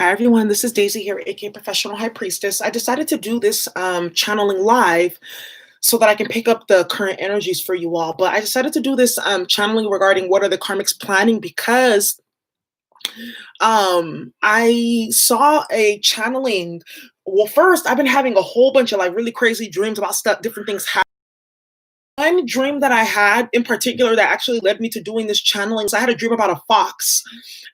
Hi everyone, this is Daisy here, aka Professional High Priestess. I decided to do this channeling live so that I can pick up the current energies for you all. But I decided to do this channeling regarding what are the karmics planning because I saw a channeling. Well, first, I've been having a whole bunch of like really crazy dreams about stuff, different things happening. One dream that I had in particular that actually led me to doing this channeling is I had a dream about a fox.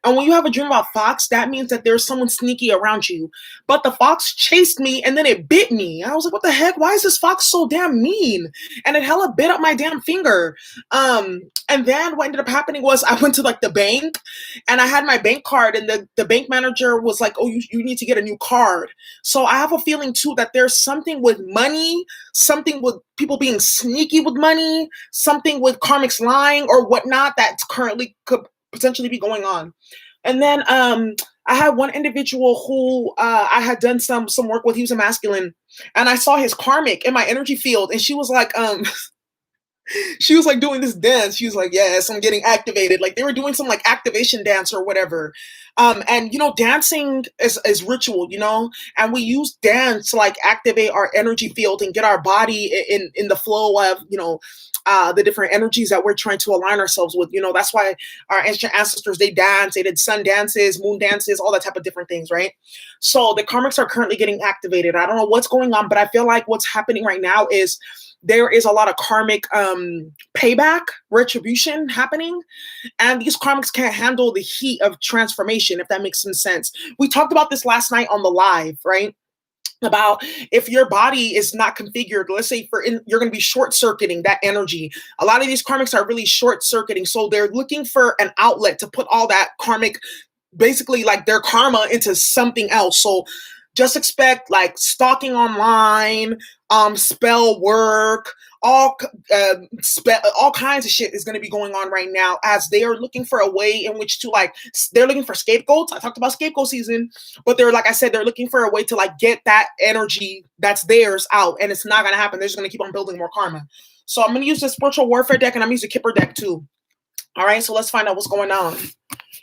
And when you have a dream about fox, that means that there's someone sneaky around you. But the fox chased me and then it bit me. I was like, what the heck? Why is this fox so damn mean? And it hella bit up my damn finger. And then what ended up happening was I went to like the bank and I had my bank card and the bank manager was like, oh, you need to get a new card. So I have a feeling too that there's something with money, something with people being sneaky with money, something with karmics lying or whatnot that's currently could potentially be going on. And then I had one individual who I had done some work with. He was a masculine, and I saw his karmic in my energy field, and she was like, she was like doing this dance. She was like, yes, I'm getting activated. Like they were doing some like activation dance or whatever. And you know, dancing is ritual, you know, and we use dance to like activate our energy field and get our body in the flow of, you know, the different energies that we're trying to align ourselves with. You know, that's why our ancient ancestors, they dance, they did sun dances, moon dances, all that type of different things, right? So the karmics are currently getting activated. I don't know what's going on, but I feel like what's happening right now is there is a lot of karmic payback, retribution happening, and these karmics can't handle the heat of transformation, if that makes some sense. We talked about this last night on the live, right? About if your body is not configured, let's say you're going to be short circuiting that energy. A lot of these karmics are really short circuiting, so they're looking for an outlet to put all that karmic, basically like their karma, into something else. So just expect like stalking online, spell work, all kinds of shit is going to be going on right now as they are looking for a way in which to like, they're looking for scapegoats. I talked about scapegoat season, but they're, like I said, they're looking for a way to like get that energy that's theirs out, and it's not going to happen. They're just going to keep on building more karma. So I'm going to use the spiritual warfare deck, and I'm going to use the Kipper deck too. All right, so let's find out what's going on.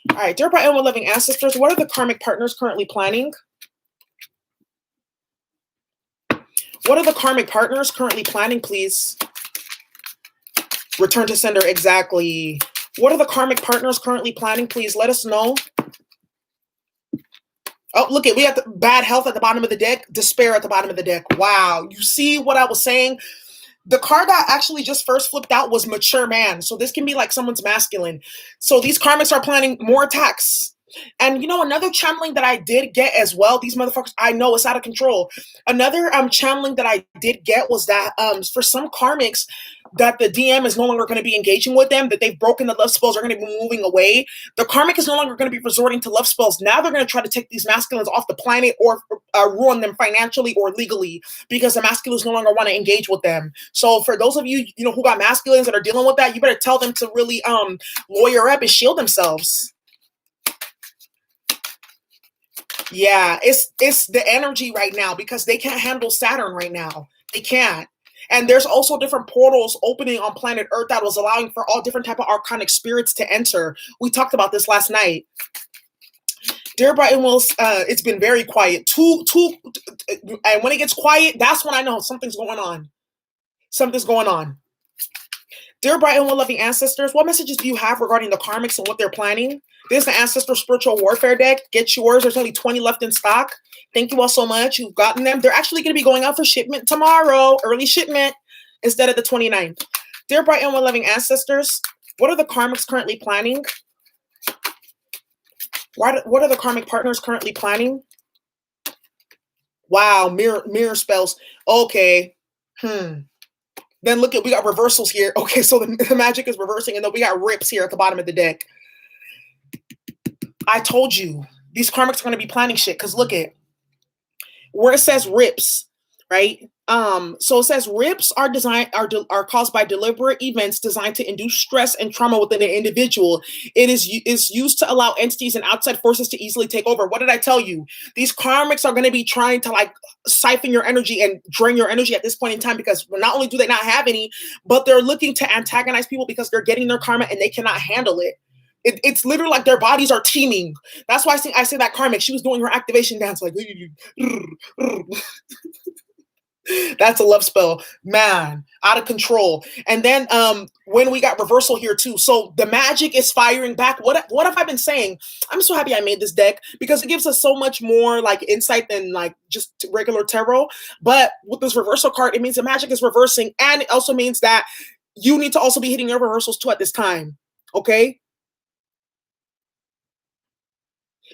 All right, dear bright and loving ancestors, what are the karmic partners currently planning? What are the karmic partners currently planning, please? Return to sender, exactly. What are the karmic partners currently planning, please? Let us know. Oh, look at, we have the bad health at the bottom of the deck, despair at the bottom of the deck. Wow, you see what I was saying? The card that actually just first flipped out was mature man. So this can be like someone's masculine. So these karmics are planning more attacks. And you know, another channeling that I did get as well, these motherfuckers, I know it's out of control. Another channeling that I did get was that for some karmics, that the DM is no longer going to be engaging with them, that they've broken the love spells, are going to be moving away. The karmic is no longer going to be resorting to love spells. Now they're going to try to take these masculines off the planet or ruin them financially or legally, because the masculines no longer want to engage with them. So for those of you, you know, who got masculines that are dealing with that, you better tell them to really lawyer up and shield themselves. Yeah, it's the energy right now because they can't handle Saturn right now. They can't. And there's also different portals opening on planet Earth that was allowing for all different type of archonic spirits to enter. We talked about this last night. Dear Brighton Wills, it's been very quiet. And when it gets quiet, that's when I know something's going on. Something's going on. Dear bright and well-loving ancestors, what messages do you have regarding the karmics and what they're planning? This is the Ancestor Spiritual Warfare deck. Get yours. There's only 20 left in stock. Thank you all so much. You've gotten them. They're actually going to be going out for shipment tomorrow, early shipment, instead of the 29th. Dear bright and well-loving ancestors, what are the karmics currently planning? What are the karmic partners currently planning? Wow, mirror spells. Okay. Then look at, we got reversals here. Okay, so the magic is reversing, and then we got rips here at the bottom of the deck. I told you, these karmics are going to be planning shit, because look at where it says rips, right? So it says rips are caused by deliberate events designed to induce stress and trauma within an individual. It is used to allow entities and outside forces to easily take over. What did I tell you? These karmics are going to be trying to like siphon your energy and drain your energy at this point in time, because not only do they not have any, but they're looking to antagonize people because they're getting their karma and they cannot handle it. It's literally like their bodies are teeming. That's why I say that Karmic, she was doing her activation dance like that's a love spell, man, out of control. And then when we got reversal here too, so the magic is firing back. What have I been saying? I'm so happy I made this deck because it gives us so much more like insight than like just regular tarot. But with this reversal card, it means the magic is reversing, and it also means that you need to also be hitting your reversals too at this time. Okay.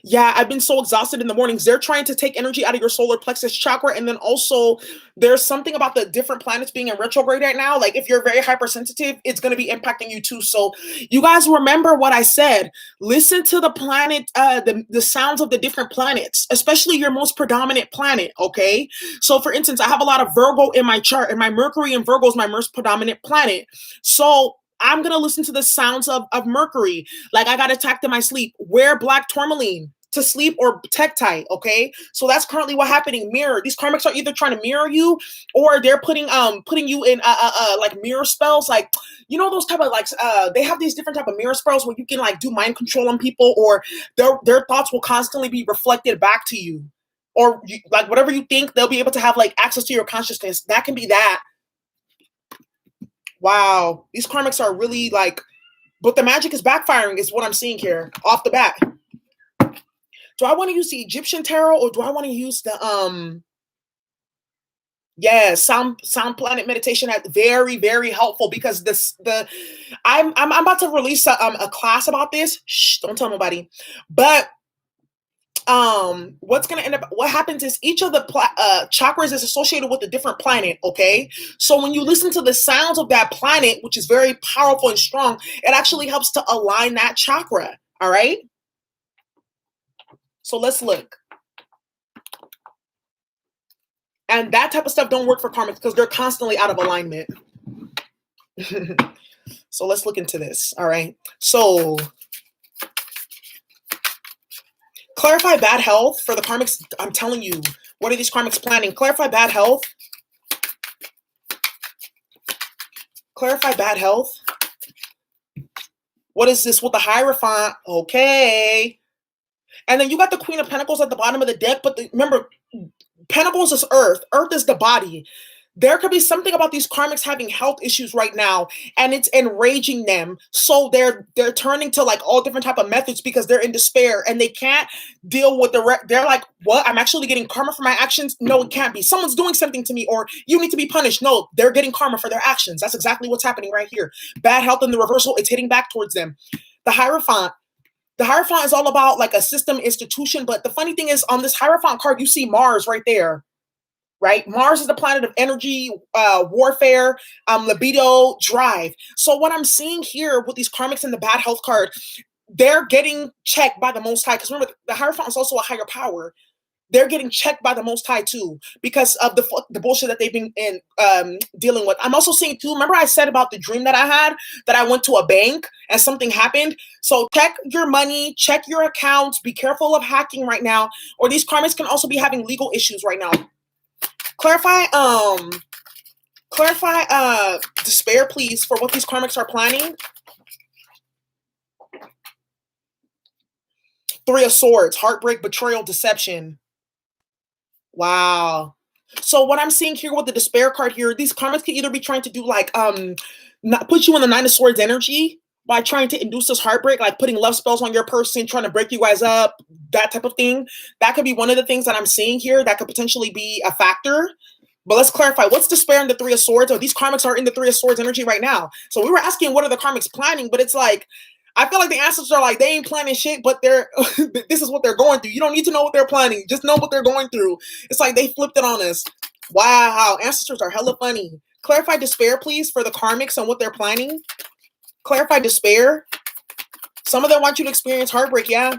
Yeah, I've been so exhausted in the mornings. They're trying to take energy out of your solar plexus chakra. And then also, there's something about the different planets being in retrograde right now. Like, if you're very hypersensitive, it's going to be impacting you too. So, you guys remember what I said. Listen to the planet, the sounds of the different planets, especially your most predominant planet. Okay. So, for instance, I have a lot of Virgo in my chart, and my Mercury in Virgo is my most predominant planet. So, I'm going to listen to the sounds of Mercury. Like, I got attacked in my sleep. Wear black tourmaline to sleep or tektite, okay? So that's currently what's happening. Mirror. These karmics are either trying to mirror you, or they're putting you in like mirror spells. Like, you know, those type of like they have these different type of mirror spells where you can like do mind control on people, or their thoughts will constantly be reflected back to you. Or you, like whatever you think, they'll be able to have like access to your consciousness. That can be that. Wow, these karmics are really like, but the magic is backfiring is what I'm seeing here off the bat. Do I want to use the Egyptian tarot, or do I want to use the yeah, sound planet meditation? That's very, very helpful because I'm about to release a class about this. Shh, don't tell nobody. But what's going to end up, what happens is each of the chakras is associated with a different planet. Okay, so when you listen to the sounds of that planet, which is very powerful and strong, it actually helps to align that chakra. All right, so let's look. And that type of stuff don't work for karmic because they're constantly out of alignment. So let's look into this. All right, so clarify bad health for the karmics. I'm telling you, what are these karmics planning? Clarify bad health. Clarify bad health. What is this with the Hierophant? Okay. And then you got the Queen of Pentacles at the bottom of the deck. But remember, Pentacles is Earth. Earth is the body. There could be something about these karmics having health issues right now, and it's enraging them. So they're turning to like all different type of methods because they're in despair and they can't deal with they're like, what? I'm actually getting karma for my actions? No, it can't be. Someone's doing something to me, or you need to be punished. No, they're getting karma for their actions. That's exactly what's happening right here. Bad health in the reversal, it's hitting back towards them. The Hierophant. The Hierophant is all about like a system, institution. But the funny thing is, on this Hierophant card, you see Mars right there. Right? Mars is the planet of energy, warfare, libido, drive. So what I'm seeing here with these karmics and the bad health card, they're getting checked by the Most High. Because remember, the Hierophant is also a higher power. They're getting checked by the Most High too because of the bullshit that they've been dealing with. I'm also seeing too, remember I said about the dream that I had, that I went to a bank and something happened? So check your money, check your accounts, be careful of hacking right now, or these karmics can also be having legal issues right now. Clarify despair, please, for what these karmics are planning. Three of Swords, heartbreak, betrayal, deception. Wow. So what I'm seeing here with the despair card here, these karmics could either be trying to do like not put you in the Nine of Swords energy by trying to induce this heartbreak, like putting love spells on your person, trying to break you guys up, that type of thing. That could be one of the things that I'm seeing here that could potentially be a factor. But let's clarify, what's despair in the Three of Swords? Or these karmics are in the Three of Swords energy right now. So we were asking, what are the karmics planning? But it's like, I feel like the answers are like, they ain't planning shit, but they're this is what they're going through. You don't need to know what they're planning. Just know what they're going through. It's like they flipped it on us. Wow, ancestors are hella funny. Clarify despair, please, for the karmics and what they're planning. Clarify despair. Some of them want you to experience heartbreak, yeah.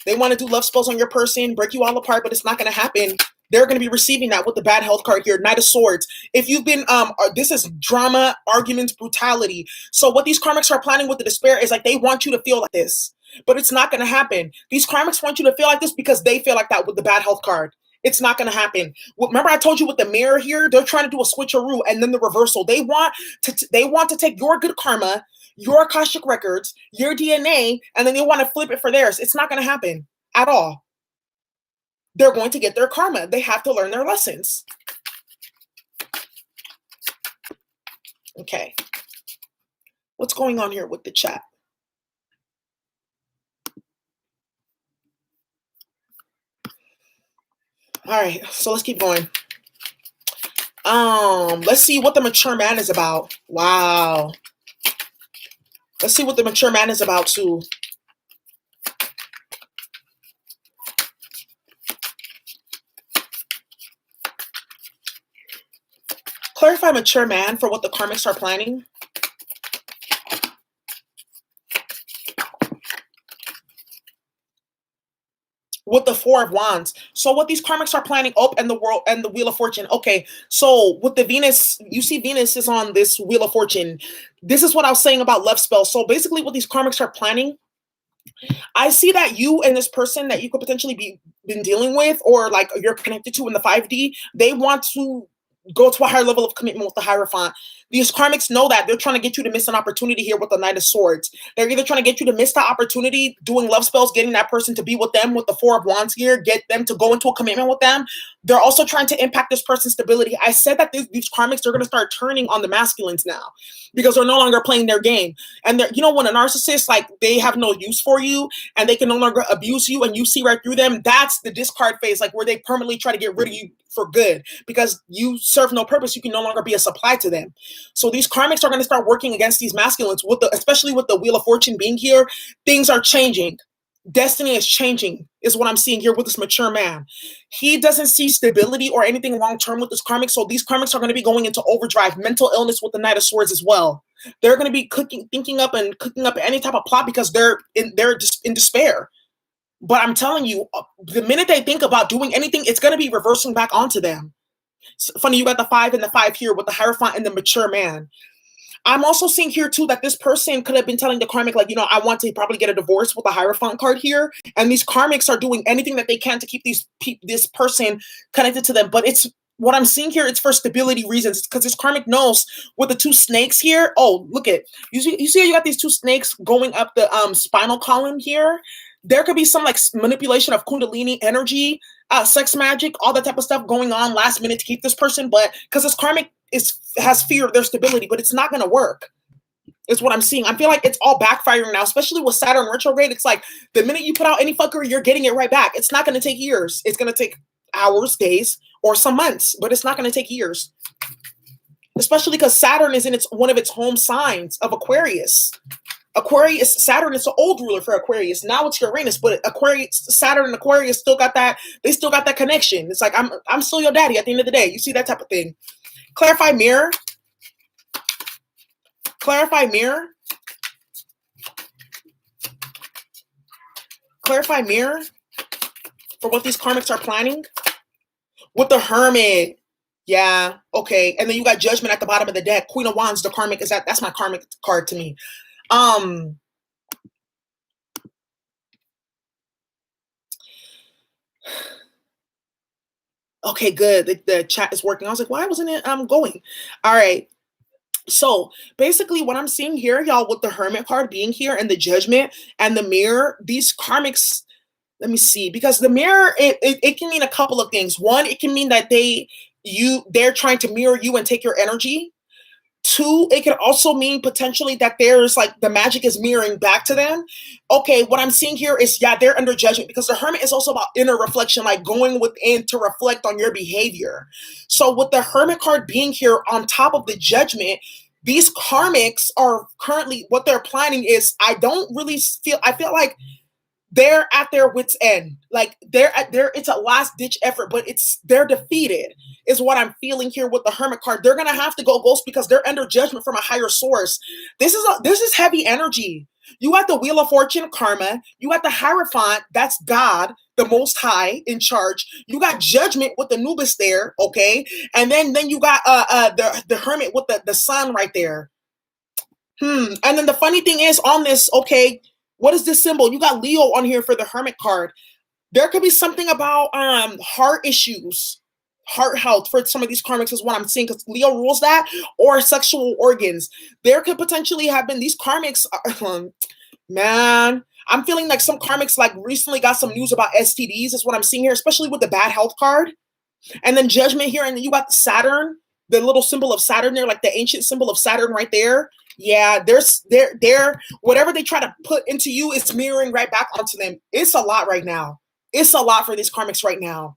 They want to do love spells on your person, break you all apart, but it's not going to happen. They're going to be receiving that with the bad health card here, Knight of Swords. If you've been, this is drama, arguments, brutality. So what these karmics are planning with the despair is like they want you to feel like this, but it's not going to happen. These karmics want you to feel like this because they feel like that with the bad health card. It's not going to happen. Remember I told you with the mirror here, they're trying to do a switcheroo and then the reversal. They want to take your good karma, your Akashic records, your DNA, and then they want to flip it for theirs. It's not going to happen at all. They're going to get their karma. They have to learn their lessons. Okay. What's going on here with the chat? All right, so let's keep going. Let's see what the mature man is about. Wow. Let's see what the mature man is about too. Clarify mature man for what the karmics are planning. With the Four of Wands. So what these karmics are planning, and the world and the Wheel of Fortune. Okay, so with the Venus, you see Venus is on this Wheel of Fortune. This is what I was saying about love spells. So basically what these karmics are planning, I see that you and this person that you could potentially be been dealing with, or like you're connected to in the 5D, they want to go to a higher level of commitment with the Hierophant. These karmics know that they're trying to get you to miss an opportunity here with the Knight of Swords. They're either trying to get you to miss the opportunity doing love spells, getting that person to be with them with the Four of Wands here, get them to go into a commitment with them. They're also trying to impact this person's stability. I said that these karmics, they're going to start turning on the masculines now because they're no longer playing their game. And they're, you know, when a narcissist, like they have no use for you and they can no longer abuse you and you see right through them, that's the discard phase, like where they permanently try to get rid of you for good because you serve no purpose. You can no longer be a supply to them. So these karmics are going to start working against these masculines, with especially with the Wheel of Fortune being here. Things are changing. Destiny is changing, is what I'm seeing here with this mature man. He doesn't see stability or anything long term with this karmic. So these karmics are going to be going into overdrive, mental illness with the Knight of Swords as well. They're going to be thinking up any type of plot because they're just in despair. But I'm telling you, the minute they think about doing anything, it's going to be reversing back onto them. It's funny, you got the 5 and the 5 here with the Hierophant and the mature man. I'm also seeing here too that this person could have been telling the karmic, like, you know, I want to probably get a divorce with the Hierophant card here. And these karmics are doing anything that they can to keep this person connected to them. But it's what I'm seeing here, it's for stability reasons, because this karmic knows with the 2 snakes here. Oh, look at you see how you got these 2 snakes going up the spinal column here. There could be some like manipulation of Kundalini energy, sex magic, all that type of stuff going on last minute to keep this person. But because this karmic has fear of their stability, but it's not going to work, is what I'm seeing. I feel like it's all backfiring now, especially with Saturn retrograde. It's like the minute you put out any fuckery, you're getting it right back. It's not going to take years. It's going to take hours, days, or some months, but it's not going to take years. Especially because Saturn is in one of its home signs of Aquarius. Saturn is the old ruler for Aquarius. Now it's Uranus, but Saturn and Aquarius still got that. They still got that connection. It's like I'm still your daddy at the end of the day. You see that type of thing. Clarify mirror. Clarify mirror. Clarify mirror for what these karmics are planning. With the Hermit. Yeah, okay. And then you got Judgment at the bottom of the deck. Queen of Wands, the karmic is that's my karmic card to me. Okay, good. The chat is working. I was like, why wasn't it going? All right. So basically what I'm seeing here, y'all, with the Hermit card being here and the Judgment and the Mirror, these karmics, let me see, because the Mirror, it can mean a couple of things. One, it can mean that they're trying to mirror you and take your energy. 2, it could also mean potentially that there's like the magic is mirroring back to them. Okay, what I'm seeing here is, yeah, they're under judgment because the Hermit is also about inner reflection, like going within to reflect on your behavior. So with the Hermit card being here on top of the Judgment, these karmics are currently, what they're planning is, I feel like they're at their wits' end. Like it's a last ditch effort, but they're defeated, is what I'm feeling here with the Hermit card. They're gonna have to go ghost because they're under judgment from a higher source. This is heavy energy. You got the Wheel of Fortune, karma. You got the Hierophant, that's God, the Most High in charge. You got Judgment with the Nubis there, okay, and then you got the Hermit with the Sun right there. And then the funny thing is on this, okay. What is this symbol? You got Leo on here for the Hermit card. There could be something about heart issues. Heart health for some of these karmics is what I'm seeing, because Leo rules that, or sexual organs. There could potentially have been these karmics. Man, I'm feeling like some karmics like recently got some news about STDs. Is what I'm seeing here, especially with the bad health card, and then judgment here, and then you got Saturn, the little symbol of Saturn there, like the ancient symbol of Saturn right there. Yeah, they're whatever they try to put into you, it's mirroring right back onto them. It's a lot right now. It's a lot for these karmics right now.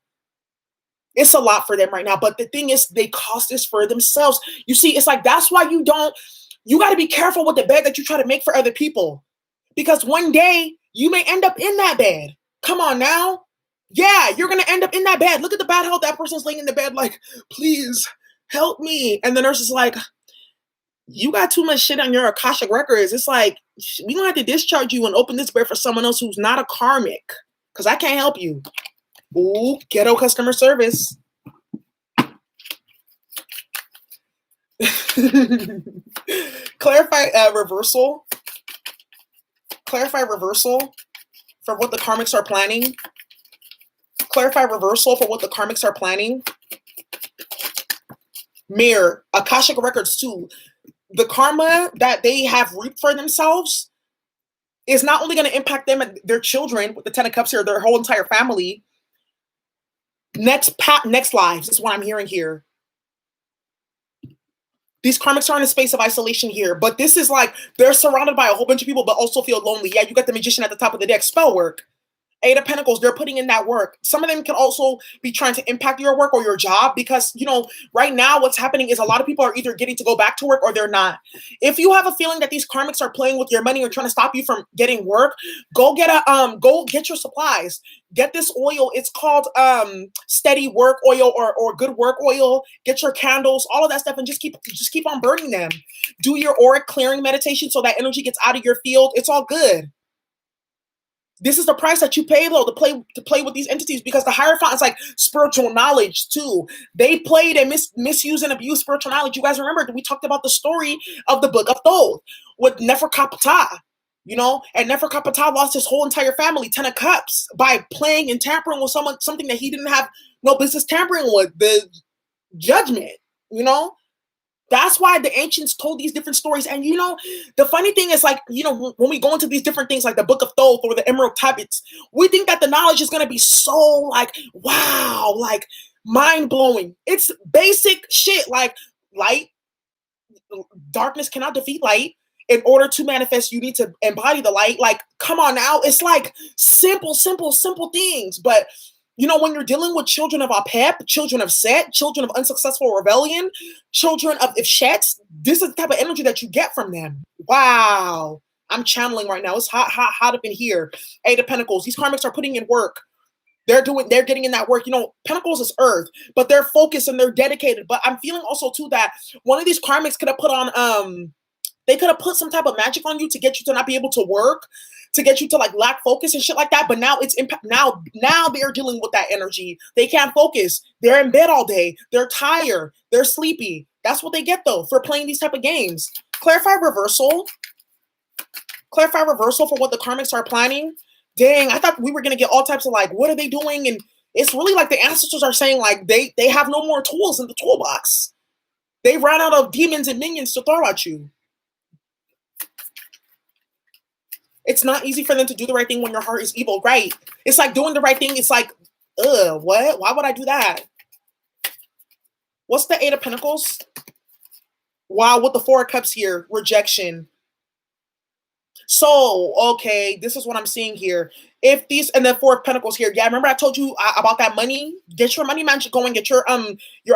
It's a lot for them right now. But the thing is, they cost this for themselves. You see, it's like that's why you got to be careful with the bed that you try to make for other people. Because one day you may end up in that bed. Come on now. Yeah, you're going to end up in that bed. Look at the bad health. That person's laying in the bed like, please help me. And the nurse is like, you got too much shit on your Akashic records. It's like, we going to have to discharge you and open this bed for someone else who's not a karmic. Because I can't help you. Ooh, ghetto customer service. Clarify reversal. Clarify reversal for what the karmics are planning. Clarify reversal for what the karmics are planning. Mirror. Akashic records too. The karma that they have reaped for themselves is not only going to impact them and their children with the Ten of Cups here, their whole entire family. Next lives is what I'm hearing here. These karmics are in a space of isolation here, but this is like they're surrounded by a whole bunch of people, but also feel lonely. Yeah, you got the Magician at the top of the deck, spell work. Eight of Pentacles, they're putting in that work. Some of them can also be trying to impact your work or your job because, right now what's happening is a lot of people are either getting to go back to work or they're not. If you have a feeling that these karmics are playing with your money or trying to stop you from getting work, go get your supplies. Get this oil. It's called steady work oil or good work oil. Get your candles, all of that stuff, and just keep on burning them. Do your auric clearing meditation so that energy gets out of your field. It's all good. This is the price that you pay, though, to play with these entities, because the Hierophant is like spiritual knowledge too. They played and misuse and abuse spiritual knowledge. You guys remember that we talked about the story of the Book of Thoth with Neferkaptah, and Neferkaptah lost his whole entire family, 10 of Cups, by playing and tampering with something that he didn't have no business tampering with, the judgment, That's why the ancients told these different stories. And, the funny thing is, like, when we go into these different things like the Book of Thoth or the Emerald Tablets, we think that the knowledge is going to be so, like, wow, like, mind-blowing. It's basic shit, like light. Darkness cannot defeat light. In order to manifest, you need to embody the light. Like, come on now. It's like simple things. But when you're dealing with children of Apep, children of Set, children of unsuccessful rebellion, children of Ifshet, this is the type of energy that you get from them. Wow. I'm channeling right now. It's hot up in here. Eight of Pentacles. These karmics are putting in work. They're getting in that work. Pentacles is earth, but they're focused and they're dedicated. But I'm feeling also too that one of these karmics could have put on, they could have put some type of magic on you to get you to not be able to work, to get you to like lack focus and shit like that. But now it's impact. Now they're dealing with that energy. They can't focus. They're in bed all day. They're tired. They're sleepy. That's what they get though for playing these type of games. Clarify reversal. Clarify reversal for what the karmics are planning. Dang, I thought we were gonna get all types of like, what are they doing? And it's really like the ancestors are saying like they have no more tools in the toolbox. They ran out of demons and minions to throw at you. It's not easy for them to do the right thing when your heart is evil, right? It's like doing the right thing. It's like, what? Why would I do that? What's the Eight of Pentacles? Wow, with the Four of Cups here, rejection. So, okay, this is what I'm seeing here. If these, and then Four of Pentacles here. Yeah, remember I told you about that money? Get your money magic going. Get your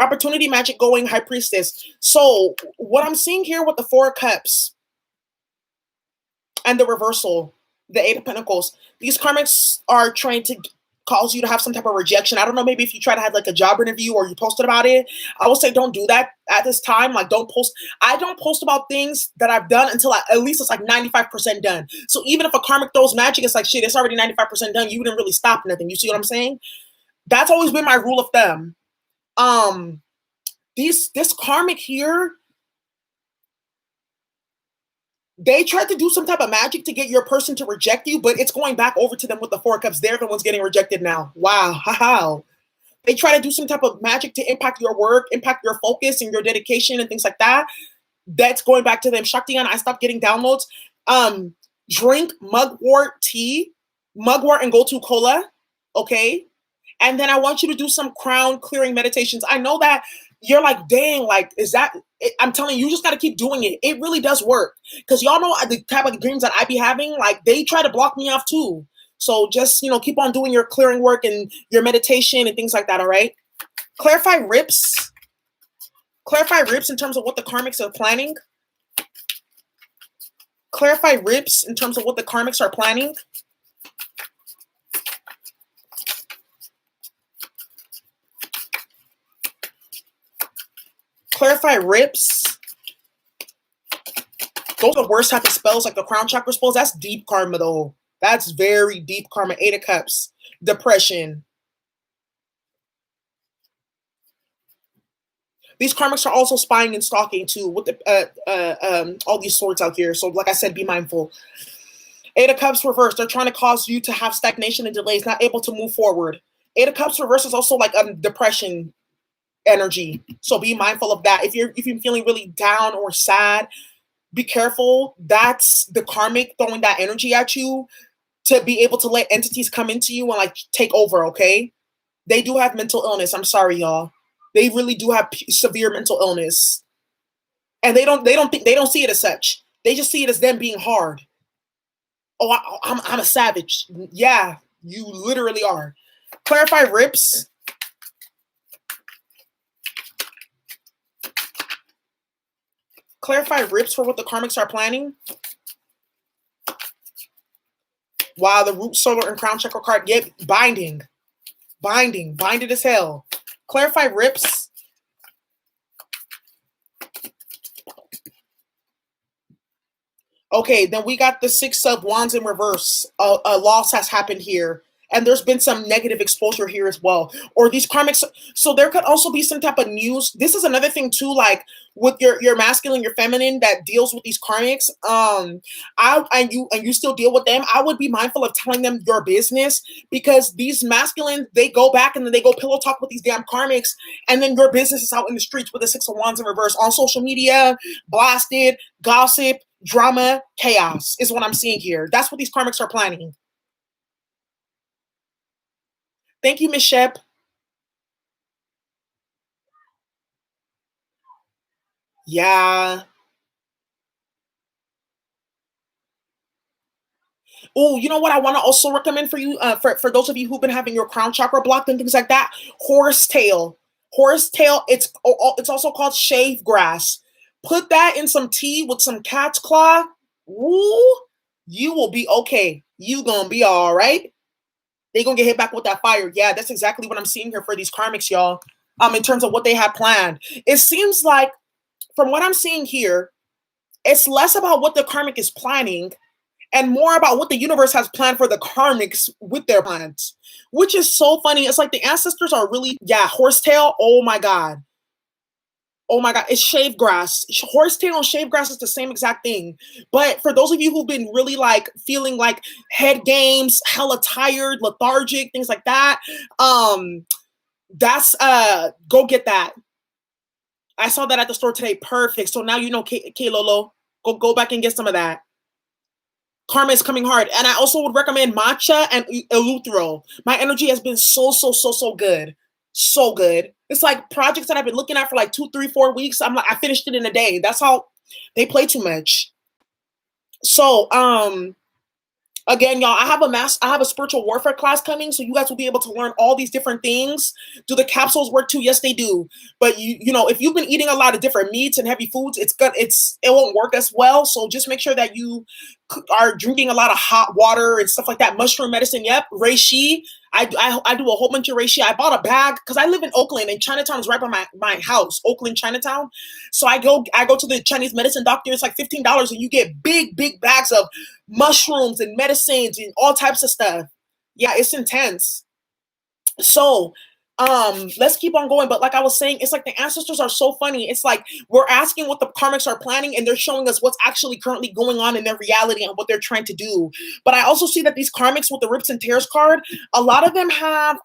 opportunity magic going, High Priestess. So, what I'm seeing here with the Four of Cups and the reversal, the Eight of Pentacles, these karmics are trying to cause you to have some type of rejection. I don't know, maybe if you try to have like a job interview or you posted about it, I would say don't do that at this time. Like I don't post about things that I've done until at least it's like 95% done. So even if a karmic throws magic, it's like, shit, it's already 95% done. You didn't really stop nothing. You see what I'm saying? That's always been my rule of thumb. This karmic here, they tried to do some type of magic to get your person to reject you, but it's going back over to them with the Four of Cups. They're the ones getting rejected now. Wow. They try to do some type of magic to impact your work, impact your focus and your dedication and things like that. That's going back to them. Shaktiyan, I stopped getting downloads. Um, Drink mugwort tea, mugwort and go-to cola, okay? And then I want you to do some crown clearing meditations. I know that you're like, dang, like, is that? I'm telling you, you just got to keep doing it. It really does work because y'all know the type of dreams that I be having. Like, they try to block me off too. So just keep on doing your clearing work and your meditation and things like that. All right. Clarify rips. Clarify rips in terms of what the karmics are planning. Clarify rips in terms of what the karmics are planning. Clarify rips. Those are the worst type of spells, like the crown chakra spells. That's deep karma, though. That's very deep karma. 8 of Cups. Depression. These karmics are also spying and stalking, too, with all these swords out here. So, like I said, be mindful. 8 of Cups reverse. They're trying to cause you to have stagnation and delays, not able to move forward. 8 of Cups reverse is also like depression energy. So be mindful of that. If you're feeling really down or sad, be careful. That's the karmic throwing that energy at you to be able to let entities come into you and like take over, okay? They do have mental illness. I'm sorry, y'all. They really do have severe mental illness. And they don't see it as such. They just see it as them being hard. Oh, I'm a savage. Yeah, you literally are. Clarify rips. Clarify rips for what the karmics are planning. Wow, the root, solar, and crown chakra card. Yep, binding. Binded as hell. Clarify rips. Okay, then we got the 6 of Wands in reverse. A loss has happened here. And there's been some negative exposure here as well. Or these karmics. So there could also be some type of news. This is another thing too, like with your masculine, your feminine that deals with these karmics. And you still deal with them. I would be mindful of telling them your business, because these masculine, they go back and then they go pillow talk with these damn karmics, and then your business is out in the streets with the 6 of Wands in reverse on social media, blasted, gossip, drama, chaos is what I'm seeing here. That's what these karmics are planning. Thank you, Miss Shep. Yeah. Oh, you know what I want to also recommend for you, for those of you who've been having your crown chakra blocked and things like that, horsetail. Horsetail, it's also called shave grass. Put that in some tea with some cat's claw. Woo, you will be okay. You gonna be all right. They gonna get hit back with that fire. Yeah, that's exactly what I'm seeing here for these karmics, y'all. In terms of what they have planned, it seems like from what I'm seeing here, it's less about what the karmic is planning and more about what the universe has planned for the karmics with their plans, which is so funny. It's like the ancestors are really, yeah, horsetail. Oh my God. Oh my God. It's shave grass. Horsetail and shave grass is the same exact thing. But for those of you who've been really like feeling like head games, hella tired, lethargic, things like that, that's, go get that. I saw that at the store today. Perfect. So now you know, K Lolo, go back and get some of that. Karma is coming hard. And I also would recommend matcha and eleuthero. My energy has been so good. So good. It's like projects that I've been looking at for like 2, 3, 4 weeks. I'm like, I finished it in a day. That's how they play too much. So, again, y'all, I have a spiritual warfare class coming, so you guys will be able to learn all these different things. Do the capsules work too? Yes, they do. But you know, if you've been eating a lot of different meats and heavy foods, it won't work as well. So just make sure that you are drinking a lot of hot water and stuff like that. Mushroom medicine, yep. Reishi. I do a whole bunch of reishi. I bought a bag because I live in Oakland and Chinatown is right by my house. Oakland, Chinatown. So I go to the Chinese medicine doctor. It's like $15 and you get big bags of mushrooms and medicines and all types of stuff. Yeah, it's intense. So let's keep on going. But like I was saying, it's like the ancestors are so funny. It's like we're asking what the karmics are planning and they're showing us what's actually currently going on in their reality and what they're trying to do. But I also see that these karmics with the rips and tears card, a lot of them have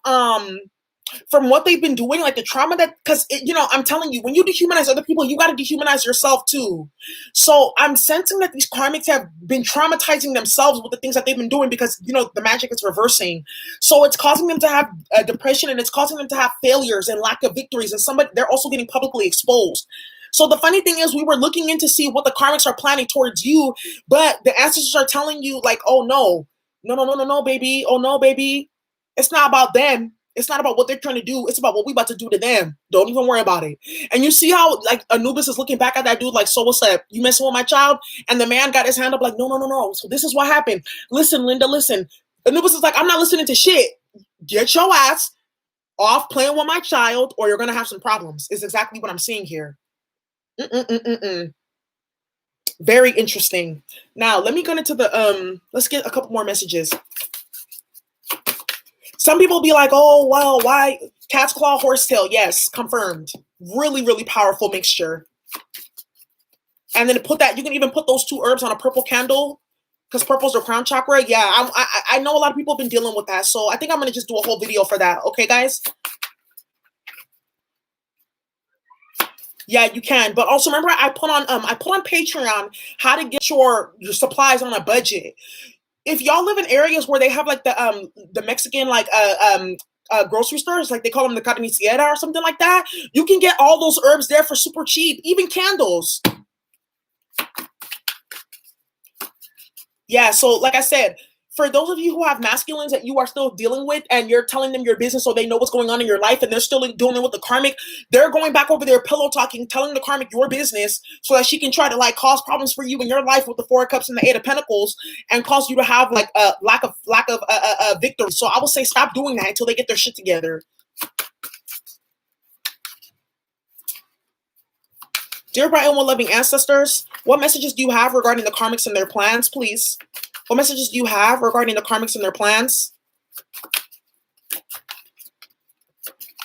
from what they've been doing, like the trauma that, because you know, I'm telling you, when you dehumanize other people, you got to dehumanize yourself too. So I'm sensing that these karmics have been traumatizing themselves with the things that they've been doing, because you know the magic is reversing. So it's causing them to have depression, and it's causing them to have failures and lack of victories, and somebody, they're also getting publicly exposed. So the funny thing is, we were looking in to see what the karmics are planning towards you, but the ancestors are telling you like, oh no, no, no, no, no, no, baby, oh no, baby, it's not about them. It's not about what they're trying to do. It's about what we about to do to them. Don't even worry about it. And you see how like Anubis is looking back at that dude like, so what's up? You messing with my child? And the man got his hand up like, no, no, no, no. So this is what happened. Listen, Linda, listen. Anubis is like, I'm not listening to shit. Get your ass off playing with my child, or you're gonna have some problems. Is exactly what I'm seeing here. Mm-mm-mm-mm-mm. Very interesting. Now let me go into the let's get a couple more messages. Some people be like, oh, well, why? Cat's claw, horsetail. Yes, confirmed. Really, really powerful mixture. And then put that, you can even put those two herbs on a purple candle, because purple's your crown chakra. Yeah, I know a lot of people have been dealing with that. So I think I'm going to just do a whole video for that. Okay, guys? Yeah, you can. But also remember, I put on Patreon how to get your supplies on a budget. If y'all live in areas where they have like the Mexican like grocery stores, like they call them the carnicera or something like that, you can get all those herbs there for super cheap, even candles. Yeah, so like I said, for those of you who have masculines that you are still dealing with, and you're telling them your business so they know what's going on in your life, and they're still doing it with the karmic, they're going back over there pillow talking, telling the karmic your business so that she can try to like cause problems for you in your life with the Four of Cups and the Eight of Pentacles, and cause you to have like a lack of victory. So I would say stop doing that until they get their shit together. Dear bright and well-loving ancestors, what messages do you have regarding the karmics and their plans, please? What messages do you have regarding the karmics and their plans?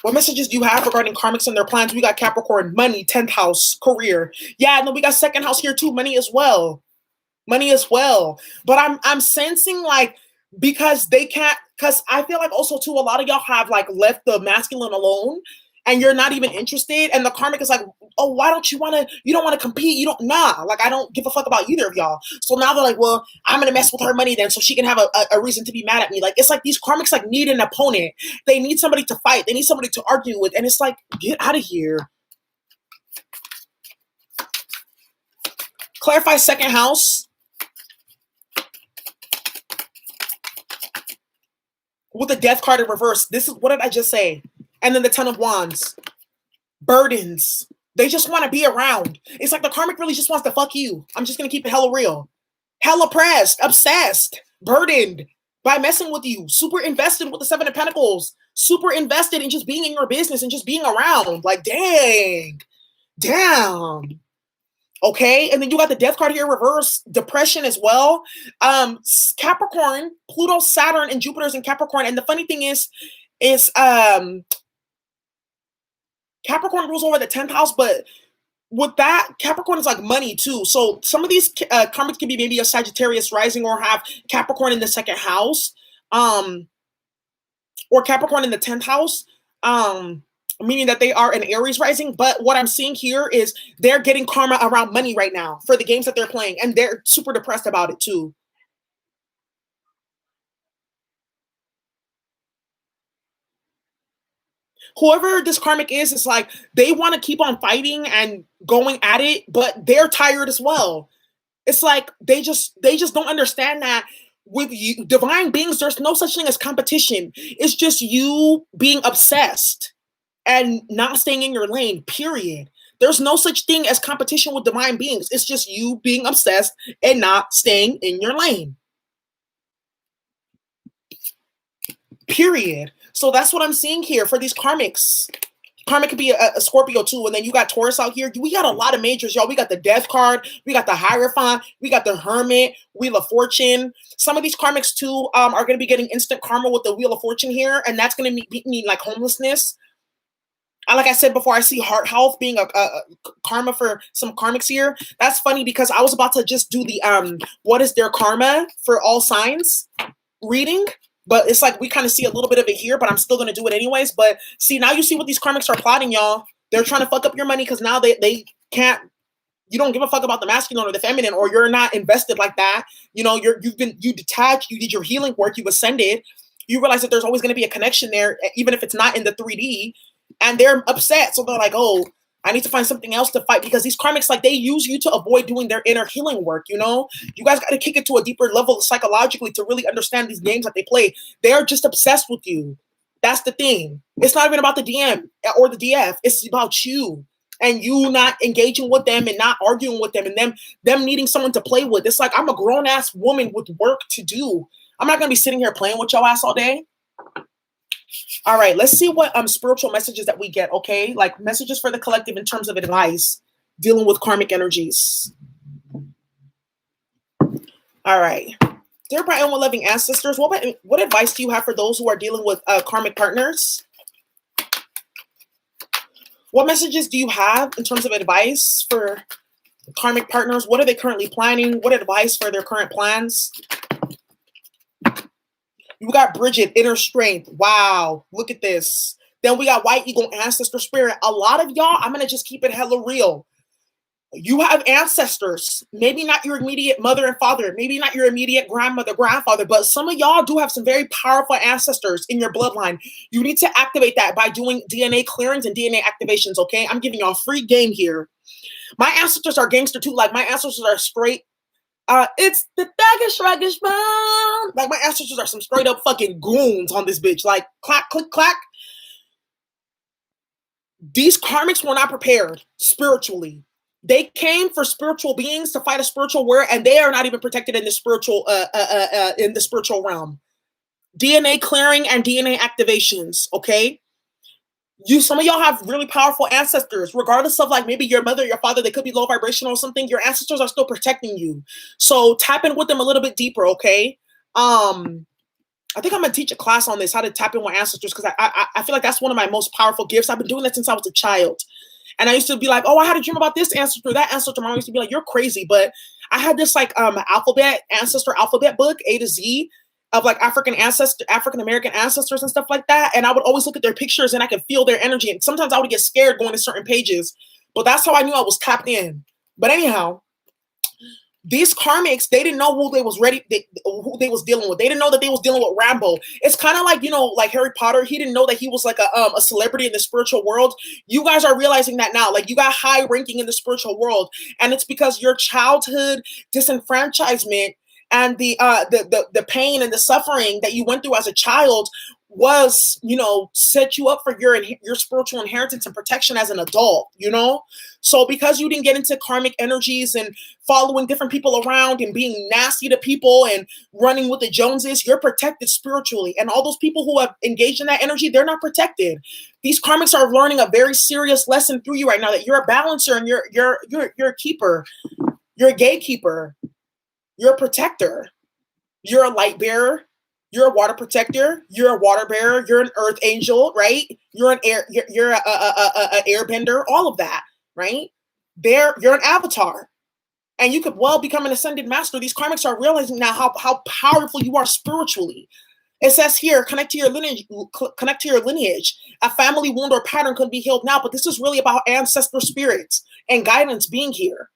What messages do you have regarding karmics and their plans? We got Capricorn, money, 10th house, career. Yeah, no, we got second house here too, money as well. Money as well. But I'm sensing like, because they can't, because I feel like also too, a lot of y'all have like left the masculine alone, and you're not even interested. And the karmic is like, oh, why don't you want to, you don't want to compete. You don't, nah, like I don't give a fuck about either of y'all. So now they're like, well, I'm going to mess with her money then so she can have a reason to be mad at me. Like, it's like these karmics like need an opponent. They need somebody to fight. They need somebody to argue with. And it's like, get out of here. Clarify second house. With the death card in reverse. This is, what did I just say? And then the 10 of wands. Burdens. They just want to be around. It's like the karmic really just wants to fuck you. I'm just going to keep it hella real. Hella pressed, obsessed, burdened by messing with you. Super invested with the 7 of Pentacles. Super invested in just being in your business and just being around. Like, dang. Damn. Okay, and then you got the death card here, reverse, depression as well. Capricorn, Pluto, Saturn, and Jupiter's in Capricorn. And the funny thing is Capricorn rules over the 10th house, but with that, Capricorn is like money too. So some of these karmics can be maybe a Sagittarius rising, or have Capricorn in the second house, or Capricorn in the 10th house, meaning that they are an Aries rising. But what I'm seeing here is they're getting karma around money right now for the games that they're playing, and they're super depressed about it too. Whoever this karmic is like they want to keep on fighting and going at it, but they're tired as well. It's like they just don't understand that with you, divine beings, there's no such thing as competition. It's just you being obsessed and not staying in your lane, period. There's no such thing as competition with divine beings. It's just you being obsessed and not staying in your lane. Period. So that's what I'm seeing here for these karmics. Karmic could be a Scorpio too. And then you got Taurus out here. We got a lot of majors, y'all. We got the Death card. We got the Hierophant. We got the Hermit, Wheel of Fortune. Some of these karmics too are going to be getting instant karma with the Wheel of Fortune here. And that's going to mean like homelessness. Like I said before, I see heart health being a karma for some karmics here. That's funny because I was about to just do the what is their karma for all signs reading. But it's like we kind of see a little bit of it here, but I'm still gonna do it anyways. But see, now you see what these karmics are plotting, y'all. They're trying to fuck up your money because now they can't. You don't give a fuck about the masculine or the feminine, or you're not invested like that. You know, you detached. You did your healing work. You ascended. You realize that there's always going to be a connection there, even if it's not in the 3D. And they're upset, so they're like, "Oh, I need to find something else to fight," because these karmics, like, they use you to avoid doing their inner healing work. You know, you guys got to kick it to a deeper level psychologically to really understand these games that they play. They're just obsessed with you. That's the thing. It's not even about the DM or the DF. It's about you and you not engaging with them and not arguing with them and them needing someone to play with. It's like, I'm a grown ass woman with work to do. I'm not gonna be sitting here playing with your ass all day. All right, let's see what spiritual messages that we get, okay? Like messages for the collective in terms of advice dealing with karmic energies. All right. Dear bright and loving ancestors, what advice do you have for those who are dealing with karmic partners? What messages do you have in terms of advice for karmic partners? What are they currently planning? What advice for their current plans? You got Bridget, inner strength. Wow, look at this. Then we got white eagle, ancestor spirit. A lot of y'all, I'm going to just keep it hella real. You have ancestors, maybe not your immediate mother and father, maybe not your immediate grandmother, grandfather, but some of y'all do have some very powerful ancestors in your bloodline. You need to activate that by doing DNA clearings and DNA activations, okay? I'm giving y'all free game here. My ancestors are gangster too. Like, my ancestors are straight. It's the thuggish, ruggish bone. Like, my ancestors are some straight up fucking goons on this bitch. Like, clack, click, clack. These karmics were not prepared spiritually. They came for spiritual beings to fight a spiritual war, and they are not even protected in the spiritual realm. DNA clearing and DNA activations, okay? Some of y'all have really powerful ancestors, regardless of like maybe your mother, your father, they could be low vibrational or something. Your ancestors are still protecting you. So tap in with them a little bit deeper, okay? I think I'm gonna teach a class on this, how to tap in with ancestors, because I feel like that's one of my most powerful gifts. I've been doing that since I was a child. And I used to be like, oh, I had a dream about this ancestor, that ancestor. Mom used to be like, you're crazy. But I had this like ancestor alphabet book, A to Z, of like African American ancestors and stuff like that. And I would always look at their pictures and I could feel their energy. And sometimes I would get scared going to certain pages. But that's how I knew I was tapped in. But anyhow, these karmics, they didn't know who they was dealing with. They didn't know that they was dealing with Rambo. It's kind of like, like Harry Potter. He didn't know that he was like a celebrity in the spiritual world. You guys are realizing that now. Like, you got high ranking in the spiritual world, and it's because your childhood disenfranchisement and the pain and the suffering that you went through as a child was, set you up for your spiritual inheritance and protection as an adult, So because you didn't get into karmic energies and following different people around and being nasty to people and running with the Joneses, you're protected spiritually. And all those people who have engaged in that energy, they're not protected. These karmics are learning a very serious lesson through you right now, that you're a balancer and you're a keeper. You're a gatekeeper. You're a protector. You're a light bearer. You're a water protector. You're a water bearer. You're an earth angel, right? You're an air. You're a airbender. All of that, right? You're an avatar, and you could well become an ascended master. These karmics are realizing now how powerful you are spiritually. It says here, connect to your lineage. Connect to your lineage. A family wound or pattern could be healed now, but this is really about ancestor spirits and guidance being here.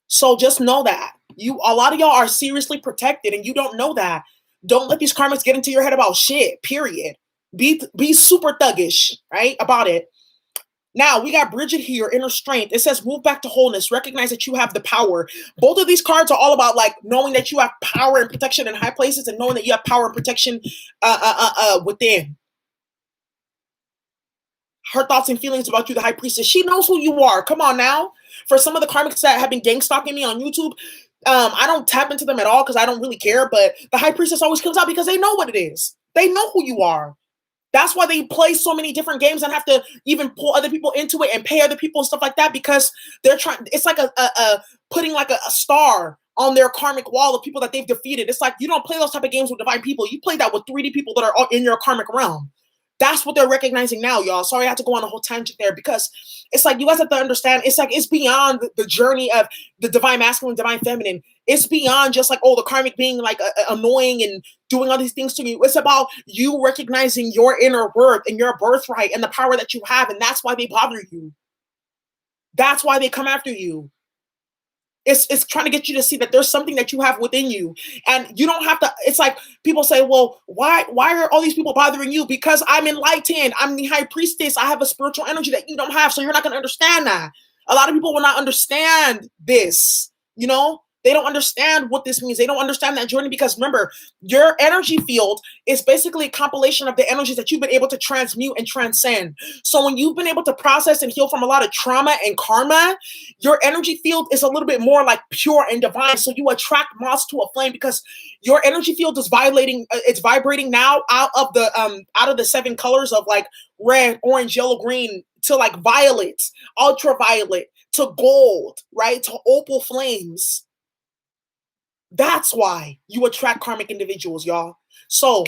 So just know that a lot of y'all are seriously protected, and you don't know that. Don't let these karmics get into your head about shit, period. Be super thuggish, right, about it. Now, we got Bridget here, inner strength. It says, move back to wholeness. Recognize that you have the power. Both of these cards are all about, like, knowing that you have power and protection in high places and knowing that you have power and protection within. Her thoughts and feelings about you, the high priestess. She knows who you are. Come on now. For some of the karmics that have been gang stalking me on YouTube, I don't tap into them at all because I don't really care, but the high priestess always comes out because they know what it is. They know who you are. That's why they play so many different games and have to even pull other people into it and pay other people and stuff like that, because they're trying. It's like putting like a star on their karmic wall of people that they've defeated. It's like, you don't play those type of games with divine people. You play that with 3D people that are in your karmic realm. That's what they're recognizing now, y'all. Sorry I had to go on a whole tangent there, because it's like you guys have to understand, it's like it's beyond the journey of the divine masculine, divine feminine. It's beyond just like, oh, the karmic being like annoying and doing all these things to you. It's about you recognizing your inner worth and your birthright and the power that you have. And that's why they bother you. That's why they come after you. It's trying to get you to see that there's something that you have within you. And you don't have to, it's like people say, well, why are all these people bothering you? Because I'm enlightened. I'm the high priestess. I have a spiritual energy that you don't have. So you're not going to understand that. A lot of people will not understand this, you know? They don't understand what this means. They don't understand that journey, because remember, your energy field is basically a compilation of the energies that you've been able to transmute and transcend. So when you've been able to process and heal from a lot of trauma and karma, your energy field is a little bit more like pure and divine. So you attract moths to a flame, because your energy field is vibrating. It's vibrating now out of the 7 colors of like red, orange, yellow, green, to like violet, ultraviolet, to gold, right? To opal flames. That's why you attract karmic individuals, y'all. So,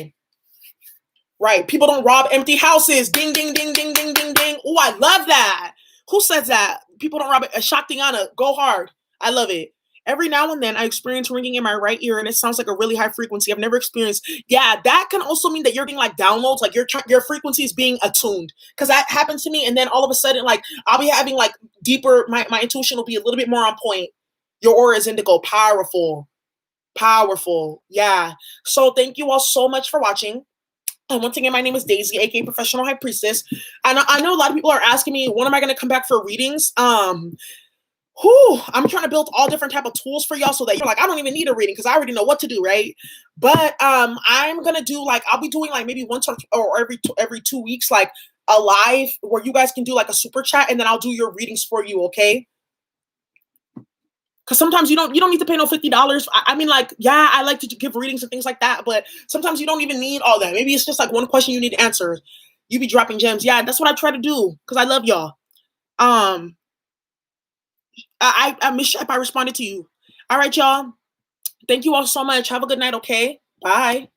right, people don't rob empty houses. Ding, ding, ding, ding, ding, ding, ding. Oh, I love that. Who says that? People don't rob it. Shaktiana, go hard. I love it. Every now and then I experience ringing in my right ear, and it sounds like a really high frequency. I've never experienced. Yeah, that can also mean that you're getting like downloads, like your frequency is being attuned. Because that happens to me, and then all of a sudden, like I'll be having like deeper. My intuition will be a little bit more on point. Your aura is indigo, powerful. Powerful. Yeah. So thank you all so much for watching. And once again, my name is Daisy, aka Professional High Priestess. And I know a lot of people are asking me, when am I going to come back for readings? I'm trying to build all different type of tools for y'all, so that you're like, I don't even need a reading because I already know what to do, right? But I'm gonna do like, I'll be doing like maybe once or every 2 weeks, like a live where you guys can do like a super chat, and then I'll do your readings for you, okay? Because sometimes you don't need to pay no $50. I mean, like, yeah, I like to give readings and things like that, but sometimes you don't even need all that. Maybe it's just like one question you need to answer. You be dropping gems. Yeah, that's what I try to do, because I love y'all. I miss if I responded to you. All right, y'all. Thank you all so much. Have a good night, okay? Bye.